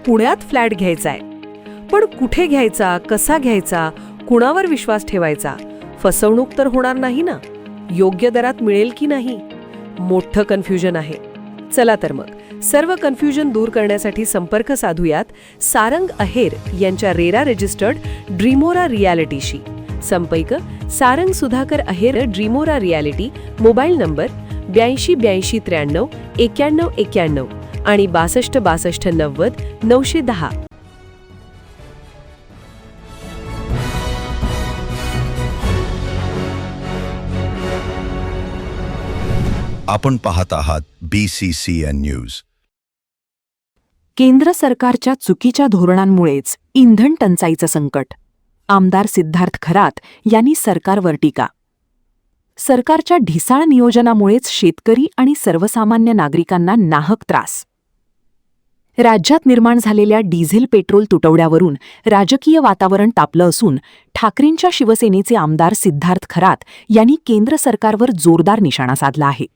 पुण्यात फ्लॅट घ्यायचा आहे. पण कुठे घ्यायचा, कसा घ्यायचा, कुणावर विश्वास ठेवायचा? फसवणूक तर होणार नाही ना? योग्य दरात मिळेल की नाही? मोठं कन्फ्युजन आहे. चला तर मग सर्व कन्फ्युजन दूर करण्यासाठी संपर्क साधूयात सारंग अहेर यांच्या रेरा रजिस्टर्ड ड्रीमोरा रियालिटीशी. संपर्क सारंग सुधाकर अहेर, ड्रीमोरा रियालिटी. मोबाईल नंबर 82 83 93 91 आणि 62 62 90 910. आपण पाहत आहात BCCN न्यूज. केंद्र सरकारच्या चुकीच्या धोरणांमुळेच इंधन टंचाईचं संकट. आमदार सिद्धार्थ खरात यांनी सरकारवर टीका. सरकारच्या ढिसाळ नियोजनामुळेच शेतकरी आणि सर्वसामान्य नागरिकांना नाहक त्रास. राज्यात निर्माण झालेल्या डिझेल पेट्रोल तुटवड्यावरून राजकीय वातावरण तापलं असून ठाकरेंच्या शिवसेनेचे आमदार सिद्धार्थ खरात यांनी केंद्र सरकारवर जोरदार निशाणा साधला आहे.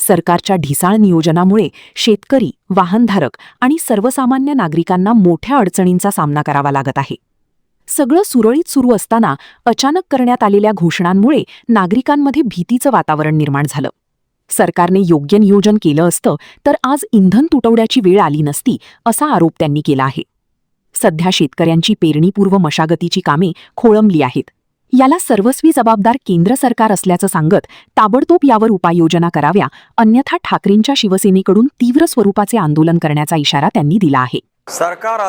सरकारच्या ढिसाळ नियोजनामुळे शेतकरी, वाहनधारक आणि सर्वसामान्य नागरिकांना मोठ्या अडचणींचा सामना करावा लागत आहे. सगळं सुरळीत सुरू असताना अचानक करण्यात आलेल्या घोषणांमुळे नागरिकांमध्ये भीतीचं वातावरण निर्माण झालं. सरकारने योग्य नियोजन केलं असतं तर आज इंधन तुटवड्याची वेळ आली नसती, असा आरोप त्यांनी केला आहे. सध्या शेतकऱ्यांची पेरणीपूर्व मशागतीची कामे खोळंबली आहेत. याला सर्वस्वी जबाबदार केंद्र सरकार असल्याचं सांगत ताबडतोब यावर उपाययोजना कराव्या, अन्यथा ठाकरेंच्या शिवसेनेकडून तीव्र स्वरूपाचे आंदोलन करण्याचा इशारा त्यांनी दिला आहे. सरकार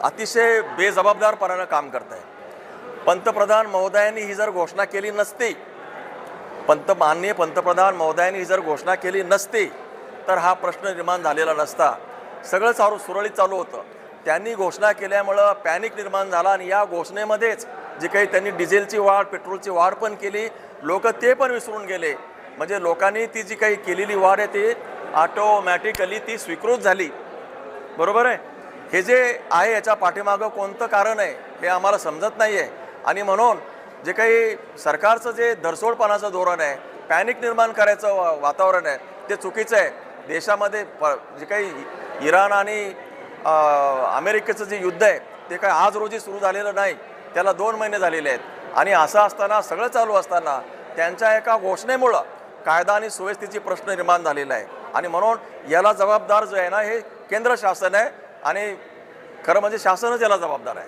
अतिशय बेजबाबदारपणानं काम करत आहे. पंतप्रधान महोदयांनी ही जर घोषणा केली नसती, माननीय पंतप्रधान महोदयांनी ही जर घोषणा केली नसती तर हा प्रश्न निर्माण झालेला नसता. सगळं सुरळीत चालू होतं. त्यांनी घोषणा केल्यामुळं पॅनिक निर्माण झाला आणि या घोषणेमध्येच जे काही त्यांनी डिझेलची वाढ, पेट्रोलची वाढ पण केली, लोक ते पण विसरून गेले. म्हणजे लोकांनी ती जी काही केलेली वाढ आहे ती ऑटोमॅटिकली ती स्वीकृत झाली. बरोबर आहे. हे जे आहे याच्या पाठीमागं कोणतं कारण आहे हे आम्हाला समजत नाही आहे. आणि म्हणून जे काही सरकारचं जे धरसोडपणाचं धोरण आहे, पॅनिक निर्माण करायचं वातावरण आहे, ते चुकीचं आहे. देशामध्ये जे काही इराण आणि अमेरिकेचं जे युद्ध आहे ते काय आज रोजी सुरू झालेलं नाही, त्याला 2 महिने झालेले आहेत. आणि असं असताना, सगळं चालू असताना त्यांच्या एका घोषणेमुळं कायदा आणि सुव्यवस्थेची प्रश्न निर्माण झालेला आहे. आणि म्हणून याला जबाबदार जो आहे ना, हे केंद्र शासन आहे आणि खरं म्हणजे शासनच याला जबाबदार आहे.